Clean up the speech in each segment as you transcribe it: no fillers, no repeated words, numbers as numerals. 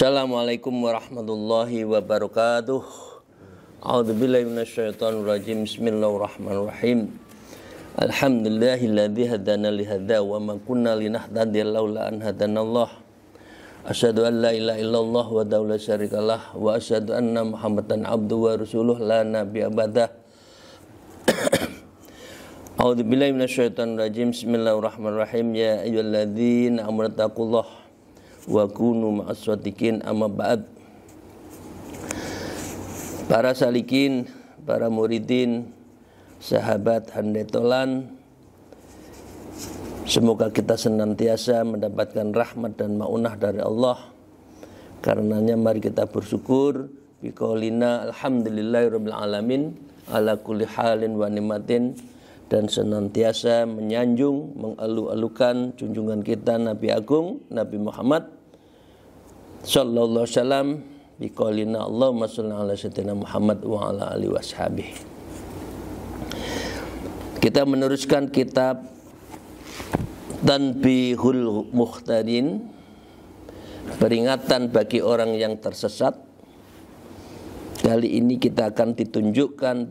Assalamualaikum warahmatullahi wabarakatuh. A'udzubillahi minasyaitonirrajim. Bismillahirrahmanirrahim. Alhamdulillahilladzi hadana li hadza wa ma kunna linahtadiya laula an hadanallah. Asyhadu an la ilaha illallah wa la syarikalah wa asyhadu anna Muhammadan abduhu wa rasuluh la nabiyya ba'dah. A'udzubillahi minasyaitonirrajim. Bismillahirrahmanirrahim. Ya ayyuhalladzina amanu taqullaha wa kunu ma'as-shadiqin, amma ba'd. Para salikin, para muridin, sahabat handetolan, semoga kita senantiasa mendapatkan rahmat dan maunah dari Allah. Karenanya mari kita bersyukur biqaulina alhamdulillahirabbil alamin ala kulli halin wa nimatin, dan senantiasa menyanjung, mengalu-alukan junjungan kita Nabi Agung, Nabi Muhammad sallallahu alaihi wasallam biqaulina Allahumma shalli ala sayyidina Muhammad wa ala alihi washabihi. Kita meneruskan kitab Tanbihul Muhtadin, peringatan bagi orang yang tersesat. Kali ini kita akan ditunjukkan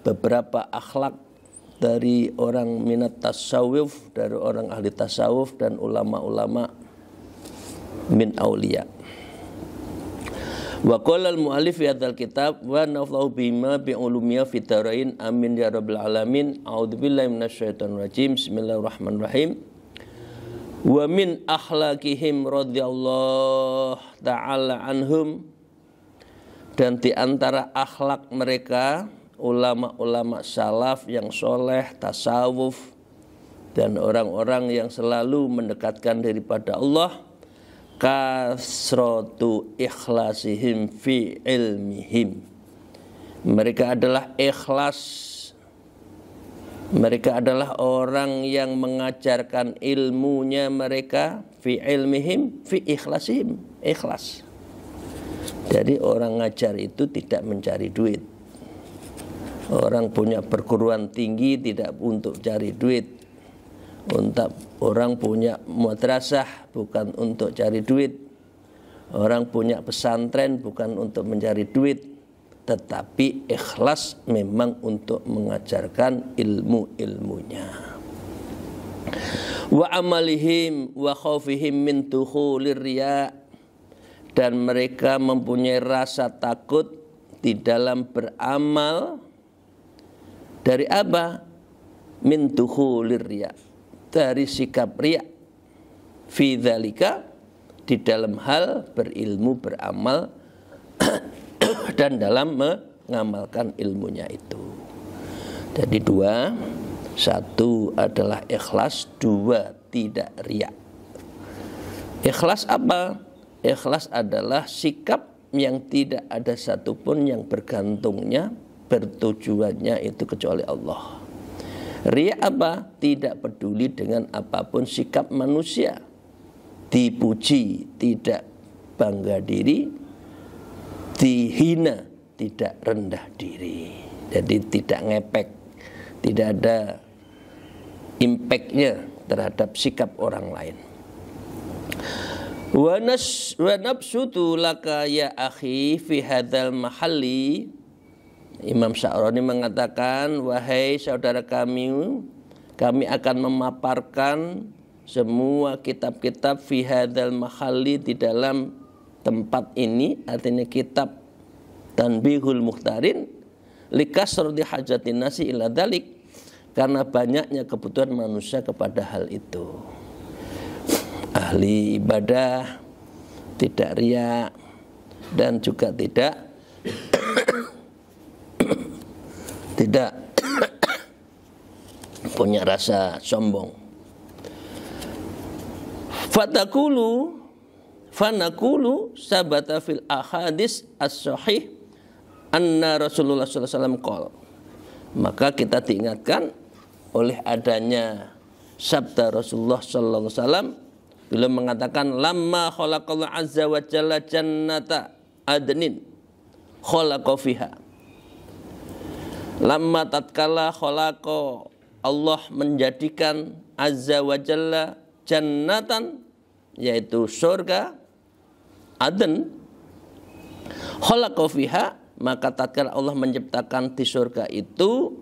beberapa akhlak dari orang minat tasawuf, dari orang ahli tasawuf dan ulama-ulama min auliya. Wa qala al-mu'allif fi hadzal kitab wa nafa'u bima bi ulumiyya fi darain amin ya rabbal alamin. A'udzubillahi minasyaitonir rajim. Bismillahirrahmanirrahim. Wa min akhlaqihim radhiyallahu ta'ala anhum, dan di antara akhlak mereka ulama-ulama salaf yang soleh, tasawuf, dan orang-orang yang selalu mendekatkan daripada Allah, kasratu ikhlasihim fi ilmihim. Mereka adalah ikhlas. Mereka adalah orang yang mengajarkan ilmunya mereka fi ilmihim, fi ikhlasihim, ikhlas. Jadi orang ngajar itu tidak mencari duit. Orang punya perguruan tinggi tidak untuk cari duit. Untuk orang punya madrasah bukan untuk cari duit. Orang punya pesantren bukan untuk mencari duit, tetapi ikhlas memang untuk mengajarkan ilmu-ilmunya. Wa amalihim wa khaufihim min dukhulir riya, dan mereka mempunyai rasa takut di dalam beramal. Dari apa? Min dukhulir riya, dari sikap riya. Fi dzalika, di dalam hal berilmu, beramal dan dalam mengamalkan ilmunya itu. Jadi dua, satu adalah ikhlas, dua tidak riya. Ikhlas apa? Ikhlas adalah sikap yang tidak ada satupun yang bergantungnya, bertujuannya itu kecuali Allah. Riya apa? Tidak peduli dengan apapun sikap manusia. Dipuji, tidak bangga diri. Dihina, tidak rendah diri. Jadi tidak ngepek. Tidak ada impactnya terhadap sikap orang lain. Wa nabsutu laka ya akhi fi hadzal mahalli. Imam Sya'rani mengatakan, wahai saudara kami akan memaparkan semua kitab-kitab fi hadzal mahalli, di dalam tempat ini, artinya kitab Tanbihul Muhtarin, likasrati hajatin nasi ila dzalik, karena banyaknya kebutuhan manusia kepada hal itu. Ahli ibadah, tidak riya, dan juga tidak punya rasa sombong. Fanakulu sabata fil ahadis as-sahih anna Rasulullah sallallahu alaihi wasallam qala. Maka kita diingatkan oleh adanya sabda Rasulullah sallallahu alaihi wasallam, beliau mengatakan, lamma khalaqallahu azza wa jalla jannata adnin khalaqa fiha. Lamma tatkala khalaqa, Allah menjadikan azza wa jalla jannatan, yaitu surga, Aden. Khalaqa fiha, maka tatkala Allah menciptakan di surga itu,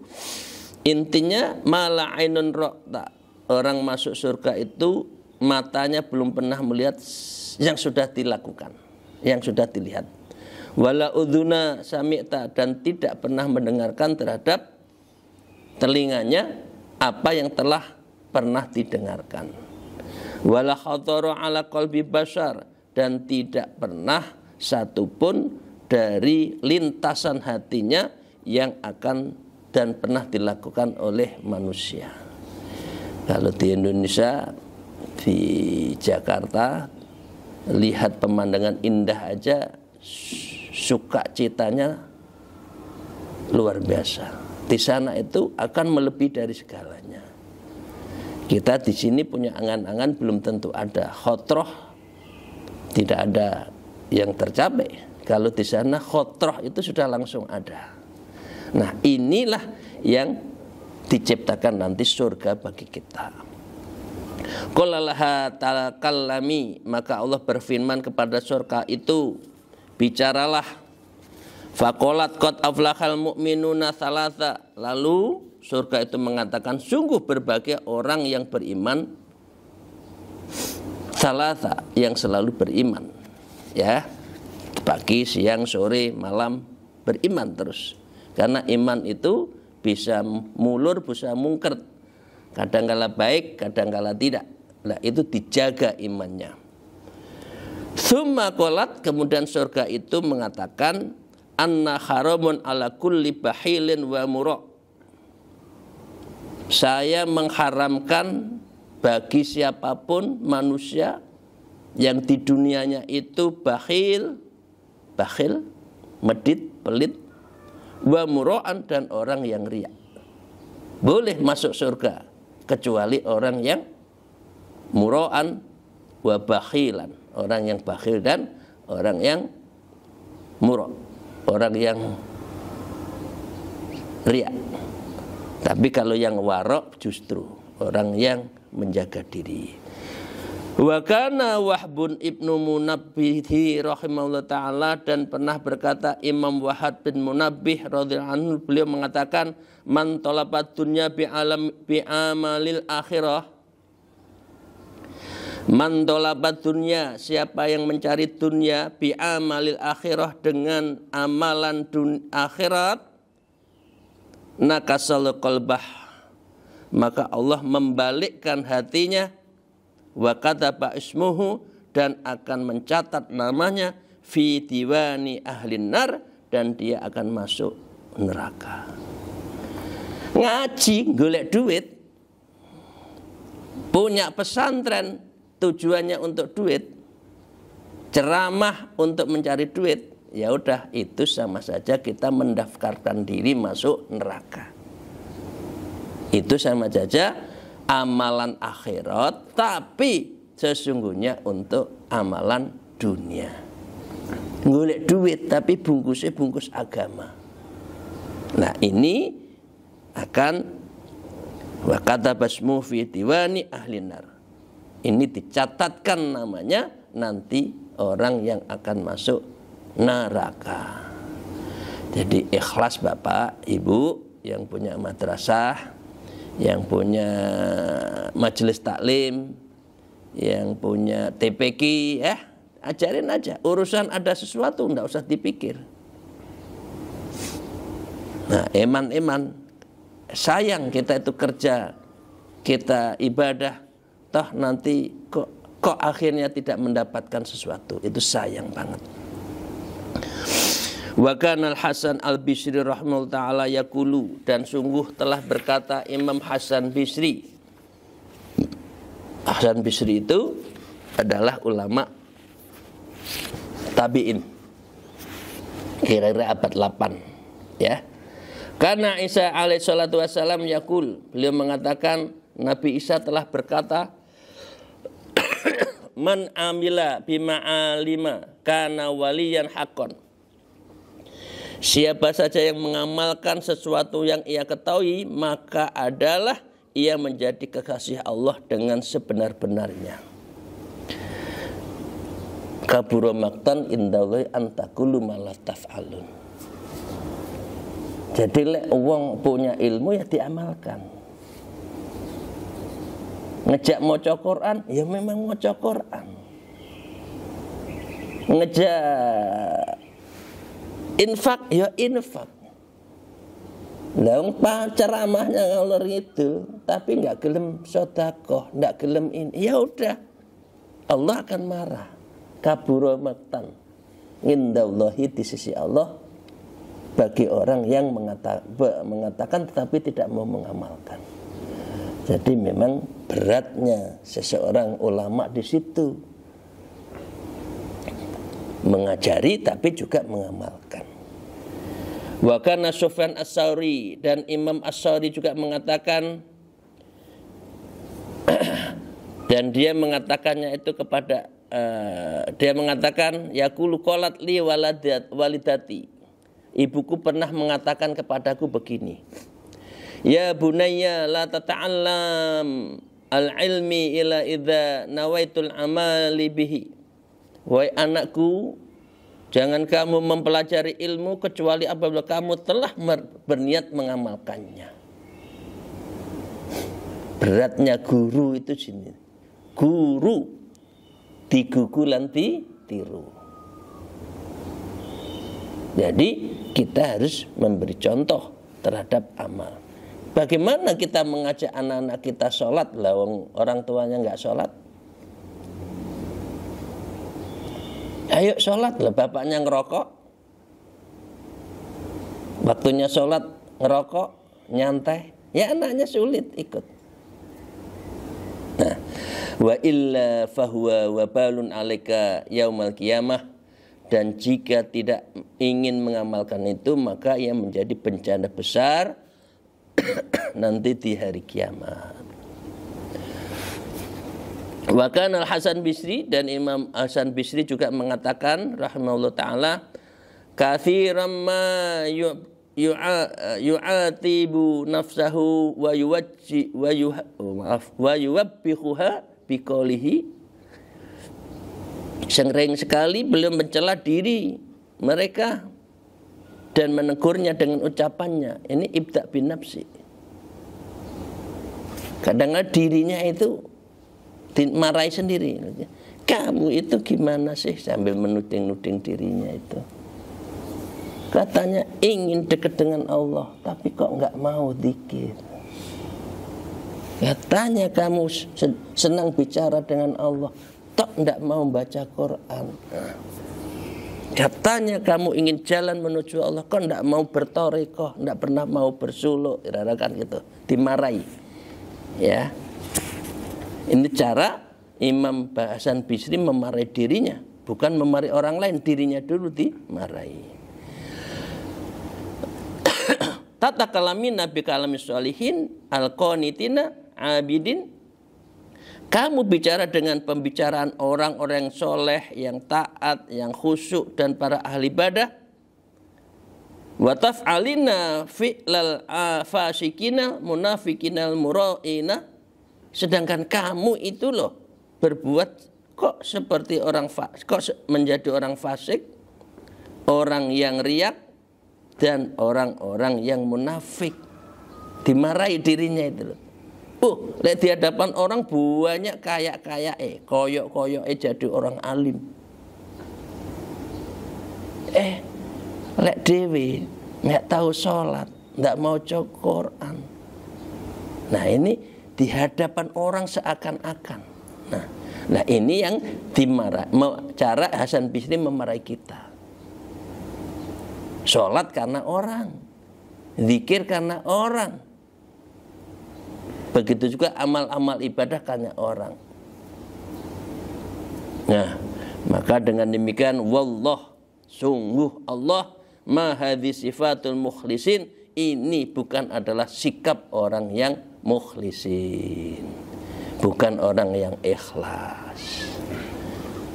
intinya mala ainun ra'ta, orang masuk surga itu matanya belum pernah melihat yang sudah dilakukan, yang sudah dilihat. Wala udhuna sami'ta, dan tidak pernah mendengarkan terhadap telinganya apa yang telah pernah didengarkan. Wala khatara ala qalbi bashar, dan tidak pernah satupun dari lintasan hatinya yang akan dan pernah dilakukan oleh manusia. Kalau di Indonesia, di Jakarta, lihat pemandangan indah aja sukacitanya luar biasa. Di sana itu akan melebihi dari segalanya. Kita di sini punya angan-angan belum tentu ada. Khotroh tidak ada yang tercapai. Kalau di sana khotroh itu sudah langsung ada. Nah, inilah yang diciptakan nanti surga bagi kita. Qulalaha takallami, maka Allah berfirman kepada surga itu, bicaralah. Faqalat qad aflahal mu'minuna thalatha, lalu surga itu mengatakan sungguh berbahagia orang yang beriman thalatha, yang selalu beriman, ya, pagi, siang, sore, malam beriman terus. Karena iman itu bisa mulur, bisa mungkert, kadang-kala baik, kadang-kala tidak. Nah, itu dijaga imannya. Summa qalat, kemudian surga itu mengatakan, anna haramun ala kulli bahilin wa mura', saya mengharamkan bagi siapapun manusia yang di dunianya itu bakhil, medit, pelit, wa mura'an, dan orang yang riya. Boleh masuk surga kecuali orang yang mura'an wa bakhilan, orang yang bakhil dan orang yang mura', orang yang riya. Tapi kalau yang wara' justru orang yang menjaga diri. Wa kana Wahbun ibnu Munabbihi rahimahullah ta'ala, dan pernah berkata Imam Wahab bin Munabbih radhiyallahu anhu, beliau mengatakan, man talabat dunya bi'amalil akhirah, man talabat dunya, siapa yang mencari dunia bi'amalil akhirah, dengan amalan akhirat, nakasal qalbah, maka Allah membalikkan hatinya, wa kataba ismuhu, dan akan mencatat namanya fi diwani ahlin nar, dan dia akan masuk neraka. Ngaji golek duit, punya pesantren tujuannya untuk duit, ceramah untuk mencari duit, ya udah, itu sama saja kita mendaftarkan diri masuk neraka. Itu sama saja amalan akhirat, tapi sesungguhnya untuk amalan dunia. Golek duit tapi bungkusnya bungkus agama. Nah, ini akan wa kataba ismu fi diwani ahlin nar. Ini dicatatkan namanya nanti orang yang akan masuk neraka. Jadi ikhlas Bapak, Ibu yang punya madrasah, yang punya majelis taklim, yang punya TPQ, ajarin aja. Urusan ada sesuatu enggak usah dipikir. Nah, eman-eman, sayang kita itu kerja, kita ibadah, toh nanti kok akhirnya tidak mendapatkan sesuatu. Itu sayang banget. Wa kana Al-Hasan Al-Bisri rahimahullah ta'ala yaqulu, dan sungguh telah berkata Imam Hasan Bisri. Hasan Bisri itu adalah ulama tabi'in, kira-kira abad 8, ya. Karena Isa alaihi salatu wassalam yaqul, beliau mengatakan Nabi Isa telah berkata, man amila bima alima kana waliyan haqqan, siapa saja yang mengamalkan sesuatu yang ia ketahui, maka adalah ia menjadi kekasih Allah dengan sebenar-benarnya. Kabura maktan indallahi an taqulu ma la taf'alun. Jadi lek wong punya ilmu ya diamalkan. Ngejak maca Quran ya memang maca Quran. Ngejak infak ya infak. Lah ceramahnya ngalor itu, tapi nggak gelem sedekah, nggak gelem ini. Ya udah, Allah akan marah. Kabura maktan indallahi, di sisi Allah, bagi orang yang mengatakan tetapi tidak mau mengamalkan. Jadi memang beratnya seseorang ulama di situ, mengajari tapi juga mengamalkan. Wa kana Sufyan Ats-Tsauri, dan Imam Ats-Tsauri juga mengatakan dan dia mengatakannya itu kepada dia mengatakan yaqulu qalat li walidati, ibuku pernah mengatakan kepadaku begini, ya bunayya la tata'allam al-ilmi ila idza nawaitul amali bihi. Wahai anakku, jangan kamu mempelajari ilmu kecuali apabila kamu telah berniat mengamalkannya. Beratnya guru itu sini. Guru digugu lanti tiru. Jadi kita harus memberi contoh terhadap amal. Bagaimana kita mengajak anak-anak kita sholat, lah orang tuanya nggak sholat? Ayo sholat, lah bapaknya ngerokok. Waktunya sholat ngerokok, nyantai, ya anaknya sulit ikut. Nah, wa illa fahuwa wabalun alaika yaumal qiyamah, dan jika tidak ingin mengamalkan itu maka ia menjadi bencana besar nanti di hari kiamat. Wa kana Al-Hasan Bisri, dan Imam Hasan Bisri juga mengatakan rahimahullah taala, katsiran ma yu'atibu nafsahu wa yuwabbihuha biqaulihi. Sering sekali beliau mencela diri mereka dan menegurnya dengan ucapannya. Ini ibda bin nafsi. Kadang-kadang dirinya itu dimarahi sendiri. Kamu itu gimana sih, sambil menuding-nuding dirinya itu. Katanya ingin dekat dengan Allah, tapi kok nggak mau zikir. Katanya kamu senang bicara dengan Allah, tok nggak mau baca Quran. Katanya kamu ingin jalan menuju Allah, kok nggak mau bertorikoh, nggak pernah mau bersuluk, kan gitu, dimarahi. Ya, ini cara Imam Hasan Bisri memarahi dirinya, bukan memarahi orang lain, dirinya dulu dimarahi. Tata kalamin nabi kalami sholihin al-qanitina abidin. Kamu bicara dengan pembicaraan orang-orang yang soleh, yang taat, yang khusyuk, dan para ahli ibadah. Wa taf'alina fi'lal fasikina munafikina mura'ina. Sedangkan kamu itu loh berbuat kok seperti orang fasik, kok menjadi orang fasik, orang yang riak, dan orang-orang yang munafik. Dimarahi dirinya itu loh. Lihat di hadapan orang banyak kayak koyok jadi orang alim. Lek dewi nggak tahu sholat, nggak mau baca Quran. Nah ini di hadapan orang seakan-akan. Nah ini yang dimarah. Cara Hasan Bisri memarahi kita. Sholat karena orang, zikir karena orang. Begitu juga amal-amal ibadah karena orang. Nah, maka dengan demikian, wallah, sungguh Allah, ma hadhi sifatul mukhlisin, ini bukan adalah sikap orang yang mukhlisin, bukan orang yang ikhlas.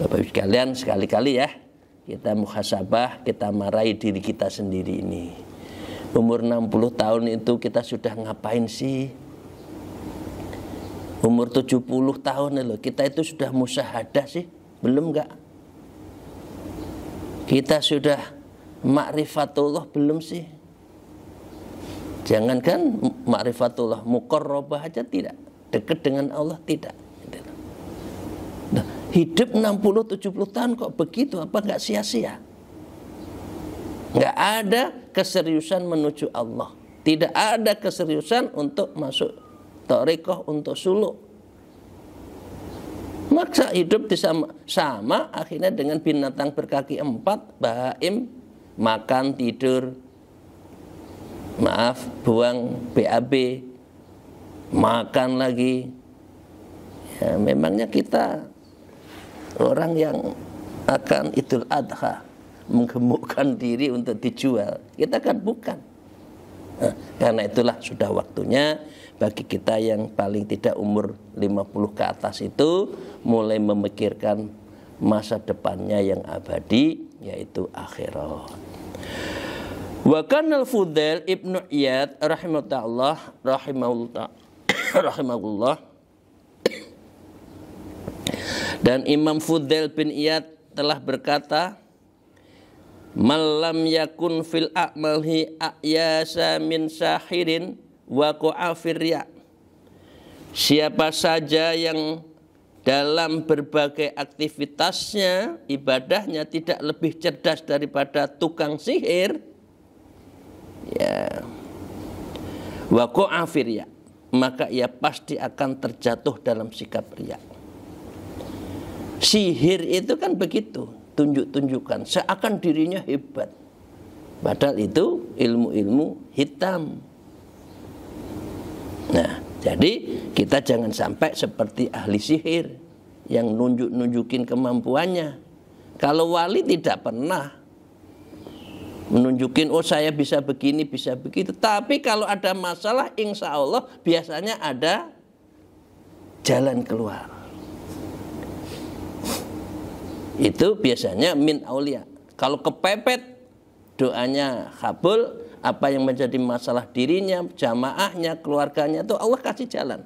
Bapak Ibu sekalian, sekali-kali ya kita muhasabah, kita marahi diri kita sendiri ini. Umur 60 tahun itu kita sudah ngapain sih? Umur 70 tahun loh, kita itu sudah musyahadah sih? Belum enggak? Kita sudah ma'rifatullah belum sih? Jangankan ma'rifatullah, muqarrabah aja tidak. Dekat dengan Allah tidak. Nah, hidup 60-70 tahun kok begitu, apa nggak sia-sia? Nggak ada keseriusan menuju Allah. Tidak ada keseriusan untuk masuk thariqah, untuk suluk. Maksa hidup sama akhirnya dengan binatang berkaki 4, bahaim, makan, tidur, buang BAB, makan lagi. Ya, memangnya kita orang yang akan Idul Adha menggemukkan diri untuk dijual? Kita kan bukan. Nah, karena itulah sudah waktunya bagi kita yang paling tidak umur 50 ke atas itu mulai memikirkan masa depannya yang abadi, yaitu akhirat. Wa kana al-Fudail Ibnu Iyad rahimahullah dan Imam Fudail bin Iyad telah berkata, "Malam yakun fil a'malhi a'yasa min sahirin wa qa'afir riya." Siapa saja yang dalam berbagai aktivitasnya, ibadahnya tidak lebih cerdas daripada tukang sihir, ya, wa qa'afir riya, maka ia pasti akan terjatuh dalam sikap riya. Sihir itu kan begitu, tunjuk-tunjukkan seakan dirinya hebat, padahal itu ilmu-ilmu hitam. Nah, jadi kita jangan sampai seperti ahli sihir yang nunjukin kemampuannya. Kalau wali tidak pernah menunjukin, oh saya bisa begini, bisa begitu. Tapi kalau ada masalah, insya Allah biasanya ada jalan keluar. Itu biasanya min aulia. Kalau kepepet, doanya kabul, apa yang menjadi masalah dirinya, jamaahnya, keluarganya, itu Allah kasih jalan.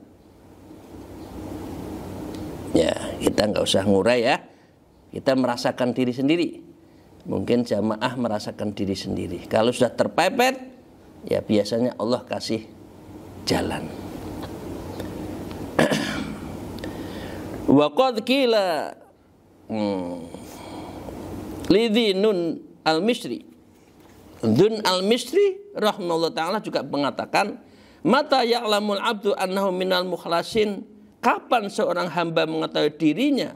Ya, kita nggak usah ngurai ya. Kita merasakan diri sendiri. Mungkin jamaah merasakan diri sendiri. Kalau sudah terpepet, ya biasanya Allah kasih jalan. Wa qad qila lidhi nun al-Misri, Dun al-Misri rahimahullah ta'ala juga mengatakan, mata ya'lamul abdu annahu minal mukhlasin, kapan seorang hamba mengetahui dirinya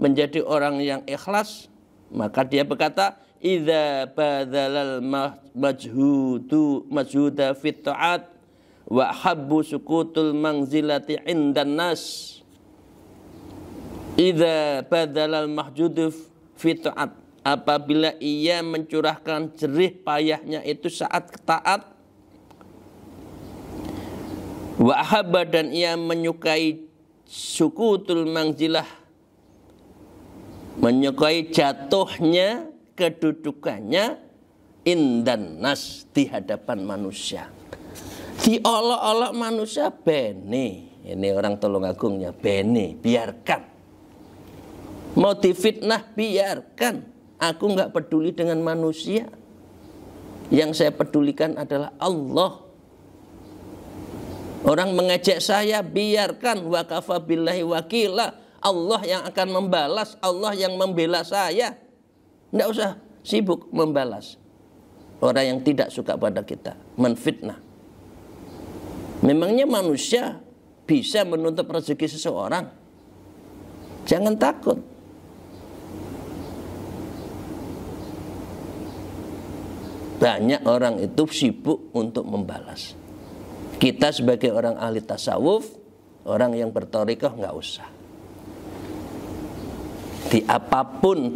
menjadi orang yang ikhlas, maka dia berkata, idza badzalal majhuda fit ta'at wa habbu sukutul manzilati indan nas. Idza badzalal mahjudu fit ta'at, apabila ia mencurahkan jerih payahnya itu saat taat, wa ahabba, dan ia menyukai sukutul manzilah, menyukai jatuhnya kedudukannya indan nas, di hadapan manusia. Diolok-olok manusia, bene, ini orang Tulungagungnya, bene, biarkan. Mau difitnah, biarkan. Aku nggak peduli dengan manusia. Yang saya pedulikan adalah Allah. Orang mengejek saya, biarkan. Wa kafa billahi wakila. Allah yang akan membalas, Allah yang membela saya. Nggak usah sibuk membalas orang yang tidak suka pada kita, menfitnah. Memangnya manusia bisa menutup rezeki seseorang? Jangan takut. Banyak orang itu sibuk untuk membalas. Kita sebagai orang ahli tasawuf, orang yang berthariqah, nggak usah.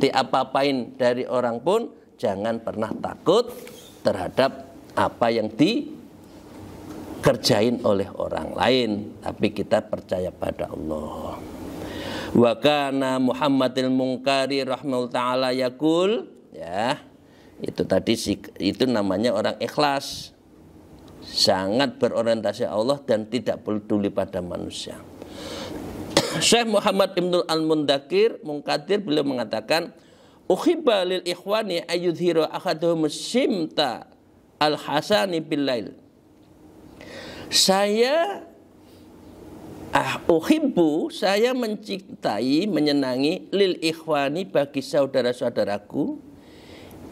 Diapa-apain dari orang pun, jangan pernah takut terhadap apa yang dikerjain oleh orang lain. Tapi kita percaya pada Allah. Wa kana Muhammadil Munkari rahimahullah ta'ala yaqul, ya, itu tadi, itu namanya orang ikhlas, sangat berorientasi Allah dan tidak peduli pada manusia. Syekh Muhammad Ibnul Al-Munkadir, beliau mengatakan, Uhibba lil ikhwani ayudhira ahaduhum simta al-hasani bil lail. Saya uhibbu, saya mencintai, menyenangi lil ikhwani bagi saudara-saudaraku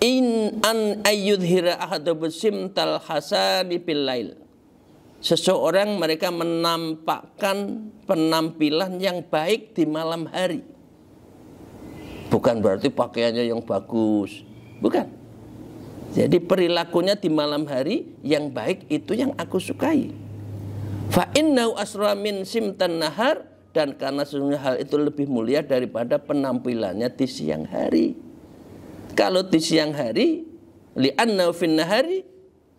in an ayyudhira ahaduhum simtal hasani bil lail. Seseorang mereka menampakkan penampilan yang baik di malam hari. Bukan berarti pakaiannya yang bagus, bukan. Jadi perilakunya di malam hari yang baik itu yang aku sukai. Fa innahu asra min simtan nahar, dan karena sesungguhnya hal itu lebih mulia daripada penampilannya di siang hari. Kalau di siang hari li'annahu fin nahari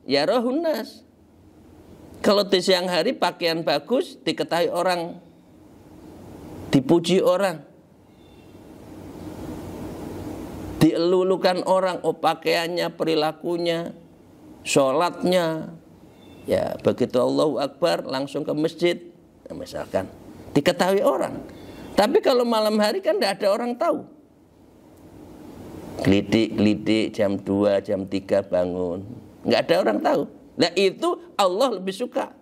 yarahun nas. Kalau di siang hari pakaian bagus diketahui orang, dipuji orang, dielulukan orang, oh pakaiannya, perilakunya, sholatnya, ya begitu Allahu Akbar langsung ke masjid, nah, misalkan diketahui orang. Tapi kalau malam hari kan tidak ada orang tahu. Gelidik-gelidik jam 2, jam 3 bangun, nggak ada orang tahu. Nah itu Allah lebih suka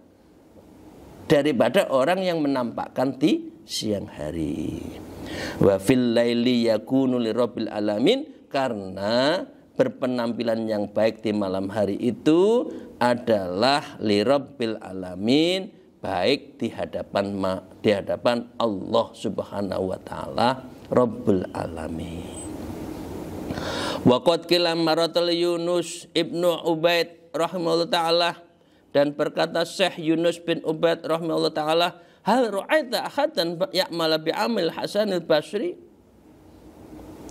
daripada orang yang menampakkan di siang hari. Wa fil laili yakunu lirabbil alamin, karena berpenampilan yang baik di malam hari itu adalah lirabbil alamin, baik di hadapan Allah Subhanahu wa taala Rabbul alamin. Wa qad qila maratal Yunus ibnu Ubaid rahimahullah ta'ala, dan berkata Syekh Yunus bin Ubaid rahimahullah ta'ala, hal ru'aita ahadan ya'mala bi'amil Hasan al-Basri,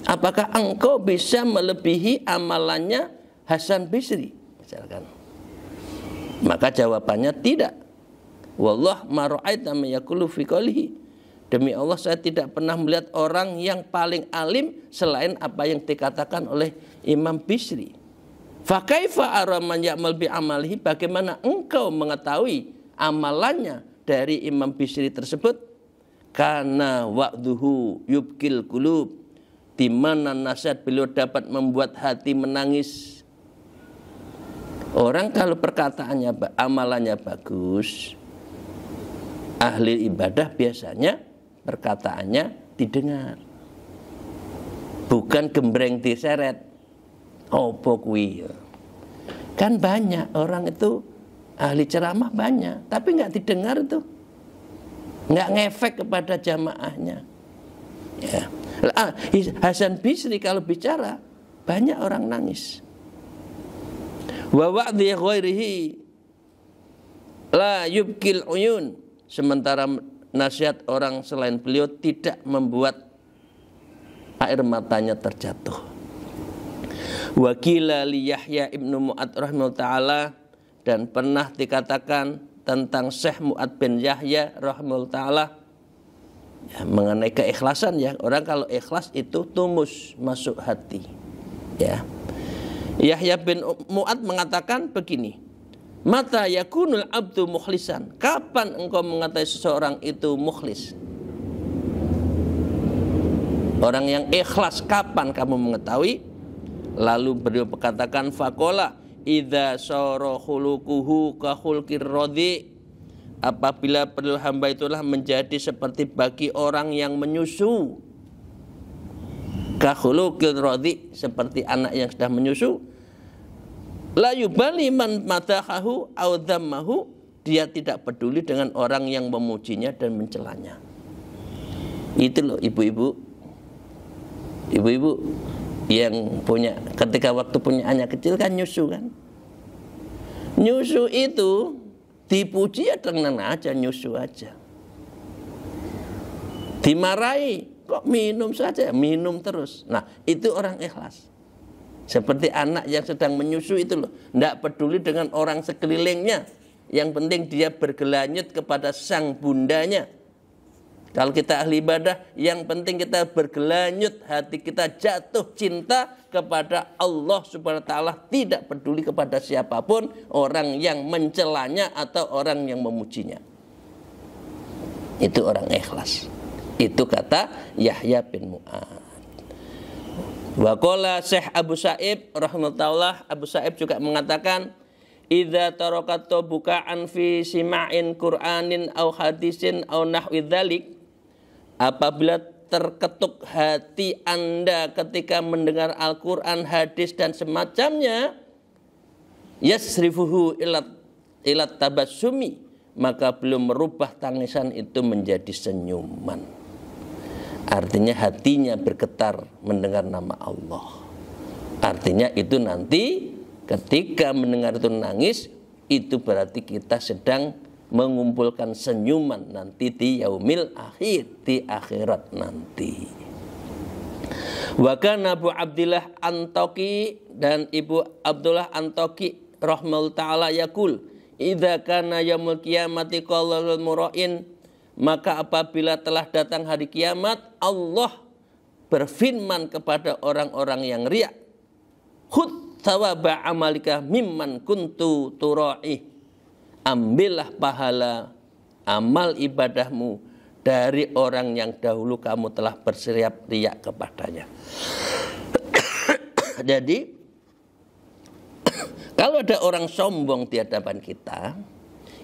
apakah engkau bisa melebihi amalannya Hasan Basri misalkan? Maka jawabannya tidak. Wallah ma ru'aita ma yaqulu fi qawlihi, demi Allah saya tidak pernah melihat orang yang paling alim selain apa yang dikatakan oleh Imam Basri. Fa kaifa ara man ya'mal bi amalihi, bagaimana engkau mengetahui amalannya dari Imam Basri tersebut? Karena wa'duhu yubkil qulub, di mana nasihat beliau dapat membuat hati menangis. Orang kalau perkataannya, amalannya bagus, ahli ibadah biasanya perkataannya didengar, bukan gembreng diseret. Opo kuwi, kan banyak orang itu ahli ceramah banyak, tapi nggak didengar tuh, nggak ngefek kepada jamaahnya. Ya. Hasan Basri kalau bicara banyak orang nangis. Wa wa'dhi ghairihi la yubkil uyun, sementara nasihat orang selain beliau tidak membuat air matanya terjatuh. Wakila li Yahya ibnu Mu'ad rahimahullah ta'ala, dan pernah dikatakan tentang Syekh Mu'ad bin Yahya rahimahullah ta'ala, ya, mengenai keikhlasan, ya, orang kalau ikhlas itu tumus masuk hati, ya. Yahya bin Mu'ad mengatakan begini, mata yakunul abdu mukhlisan, kapan engkau mengetahui seseorang itu mukhlis, orang yang ikhlas, kapan kamu mengetahui? Lalu beliau berkatakan, faqala idza sara khuluquhu ka khulqir radhi, apabila perilaku hamba itulah menjadi seperti bagi orang yang menyusu, ka khuluqir radhi, seperti anak yang sudah menyusu, la yubali man madahahu aw dhammahu, dia tidak peduli dengan orang yang memujinya dan mencelanya. Itu loh ibu-ibu yang punya, ketika waktu punya anak kecil kan nyusu kan. Nyusu itu dipuji ya tenang aja, nyusu aja. Dimarahi, kok minum saja, minum terus. Nah itu orang ikhlas. Seperti anak yang sedang menyusu itu loh, tidak peduli dengan orang sekelilingnya. Yang penting dia bergelanyut kepada sang bundanya. Kalau kita ahli ibadah, yang penting kita bergelanyut, hati kita jatuh cinta kepada Allah Subhanahu wa ta'ala, tidak peduli kepada siapapun, orang yang mencelanya atau orang yang memujinya. Itu orang ikhlas. Itu kata Yahya bin Mu'ad. Wa qala Syekh Abu Sa'ib rahimahullah, Abu Sa'ib juga mengatakan, idza tarakato bukaan fi sima'in Qur'anin au hadisin au nahwi dzalik, apabila terketuk hati Anda ketika mendengar Al-Qur'an, hadis dan semacamnya, yasrifuhu ilat tabassumi, maka belum merubah tangisan itu menjadi senyuman. Artinya hatinya bergetar mendengar nama Allah. Artinya itu nanti ketika mendengar itu nangis, itu berarti kita sedang mengumpulkan senyuman nanti di yaumil akhir, di akhirat nanti. Wa kana Abu Abdillah Antoki, dan Ibu Abdullah Antoki rahimahullah ta'ala yaqul, idza kana yaumul qiyamati qala mura'in, maka apabila telah datang hari kiamat, Allah berfirman kepada orang-orang yang riya, khudh thawaba amalika mimman kuntu tura'i, ambillah pahala amal ibadahmu dari orang yang dahulu kamu telah berseriap riya kepadanya. Jadi kalau ada orang sombong di hadapan kita,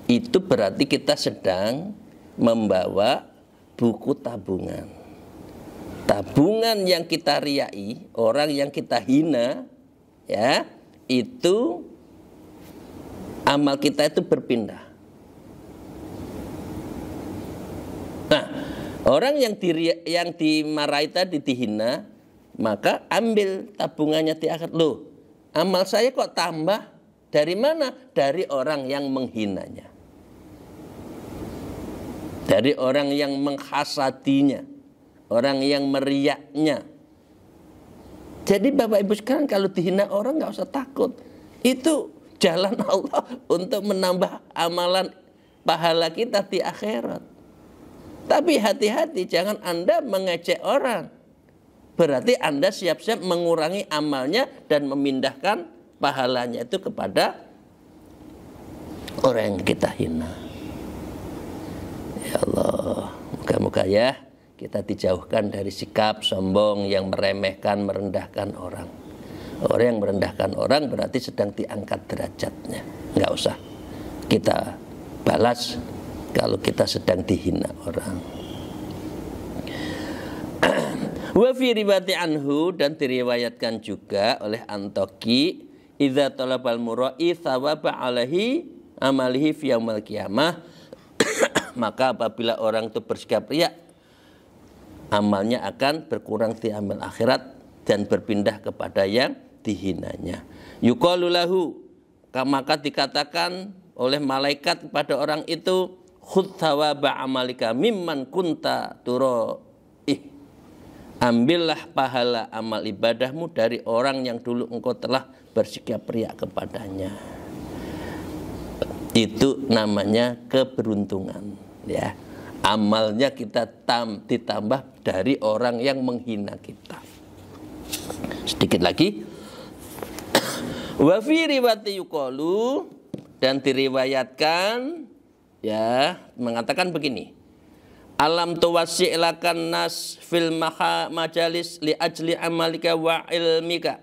itu berarti kita sedang membawa buku tabungan. Tabungan yang kita riai, orang yang kita hina, ya, itu amal kita itu berpindah. Nah, orang yang dimarahi tadi, dihina, maka ambil tabungannya di akhirat. Loh, amal saya kok tambah? Dari mana? Dari orang yang menghinanya, dari orang yang menghasadinya, orang yang meriaknya. Jadi Bapak Ibu sekalian, kalau dihina orang nggak usah takut. Itu jalan Allah untuk menambah amalan pahala kita di akhirat. Tapi hati-hati, jangan Anda mengejek orang. Berarti Anda siap-siap mengurangi amalnya dan memindahkan pahalanya itu kepada orang yang kita hina. Ya Allah, moga-moga ya kita dijauhkan dari sikap sombong yang meremehkan, merendahkan orang. Orang yang merendahkan orang berarti sedang diangkat derajatnya. Nggak usah kita balas kalau kita sedang dihina orang. Wa fi riwayati anhu, dan diriwayatkan juga oleh Antoki, idza talabal mura'i thawaba alaihi amalihi fi yaumil qiyamah, maka apabila orang itu bersikap riya, amalnya akan berkurang di amal akhirat dan berpindah kepada yang dihinanya. Yuqalu lahu, maka dikatakan oleh malaikat kepada orang itu, khudh thawaba amalika mimman kunta turaih, ambillah pahala amal ibadahmu dari orang yang dulu engkau telah bersikap riya kepadanya. Itu namanya keberuntungan, ya. Amalnya kita ditambah dari orang yang menghina kita. Sedikit lagi. Wa fi riwayati yuqalu, dan diriwayatkan, ya, mengatakan begini. Alam tuwasi'lakan nas fil majalis li ajli amalika wa ilmika.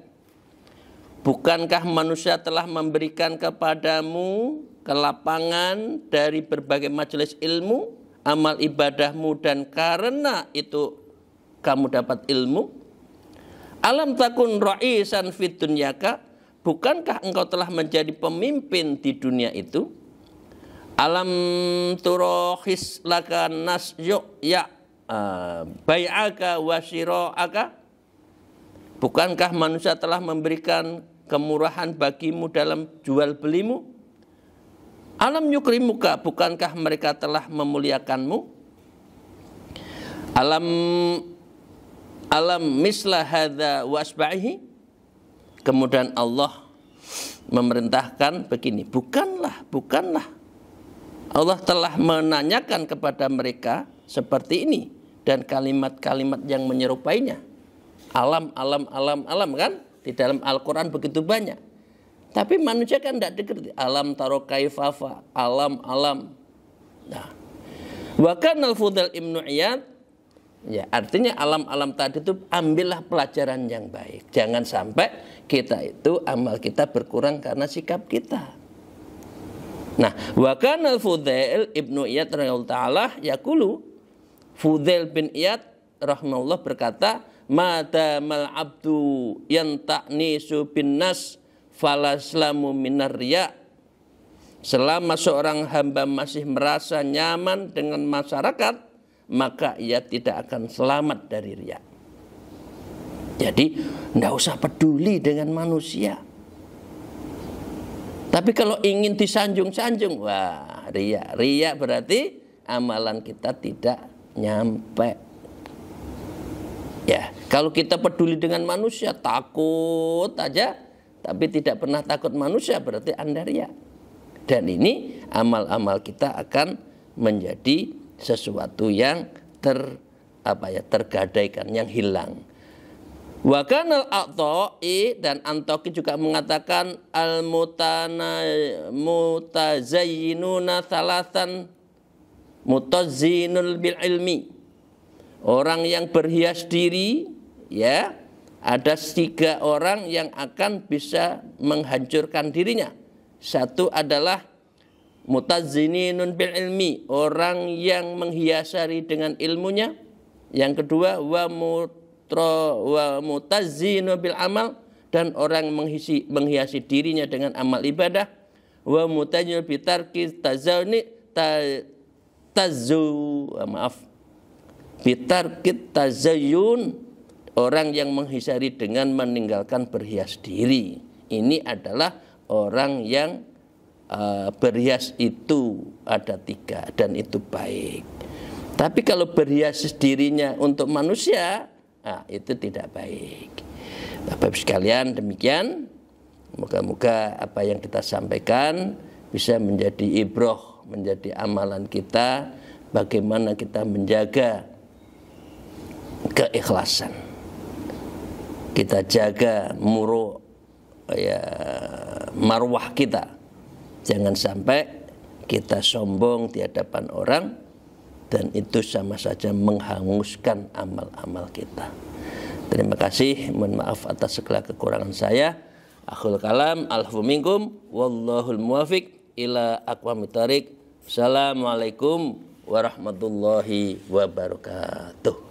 Bukankah manusia telah memberikan kepadamu kelapangan dari berbagai majelis ilmu, amal ibadahmu, dan karena itu kamu dapat ilmu? Alam takun ra'isan fid dunyaka, bukankah engkau telah menjadi pemimpin di dunia itu? Alam turohis laka nas ya bai'aka wa syira'aka, bukankah manusia telah memberikan kemurahan bagimu dalam jual belimu? Alam yukrimuka, bukankah mereka telah memuliakanmu? Alam misla hadza wa asba'ihi. Kemudian Allah memerintahkan begini, bukanlah Allah telah menanyakan kepada mereka seperti ini dan kalimat-kalimat yang menyerupainya. Alam kan di dalam Al-Quran begitu banyak. Tapi manusia kan tidak dengar. Alam taro kaifafa, alam. Nah, wa kana al-Fudail Ibnu Iyad Ya, artinya alam-alam tadi itu ambillah pelajaran yang baik. Jangan sampai kita itu amal kita berkurang karena sikap kita. Nah, wa kana Fudail ibnu Iyad radhiyallahu taala yaqulu, Fudail bin Iyad rahimahullah berkata, madamal abdu yanta'nisu bin nas falaslamu minar riya. Selama seorang hamba masih merasa nyaman dengan masyarakat, maka ia tidak akan selamat dari riya. Jadi tidak usah peduli dengan manusia. Tapi kalau ingin disanjung-sanjung, wah riya. Riya berarti amalan kita tidak nyampe. Ya, kalau kita peduli dengan manusia, takut aja, tapi tidak pernah takut manusia, berarti Anda riya. Dan ini amal-amal kita akan menjadi sesuatu yang tergadaikan, yang hilang. Wa kanal A'tha'i, dan Antoki juga mengatakan mutazayyinuna thalathan mutazzinul bil ilmi. Orang yang berhias diri, ya, ada 3 orang yang akan bisa menghancurkan dirinya. Satu adalah mutazzininun bil ilmi, orang yang menghiasari dengan ilmunya. Yang kedua wa mutazzinu bil amal, dan orang menghiasi dirinya dengan amal ibadah. Wa mutazzinu bi tarki bitarkit tazayyun, orang yang menghiasari dengan meninggalkan berhias diri. Ini adalah orang yang berhias itu ada 3 dan itu baik. Tapi kalau berhias dirinya untuk manusia, itu tidak baik. Bapak Ibu sekalian, demikian. Moga-moga apa yang kita sampaikan bisa menjadi ibroh, menjadi amalan kita, bagaimana kita menjaga keikhlasan. Kita jaga marwah kita. Jangan sampai kita sombong di hadapan orang, dan itu sama saja menghanguskan amal-amal kita. Terima kasih, mohon maaf atas segala kekurangan saya. Akhul kalam, alfu minkum, wallahul muwafiq ila aqwamit thariq. Assalamualaikum warahmatullahi wabarakatuh.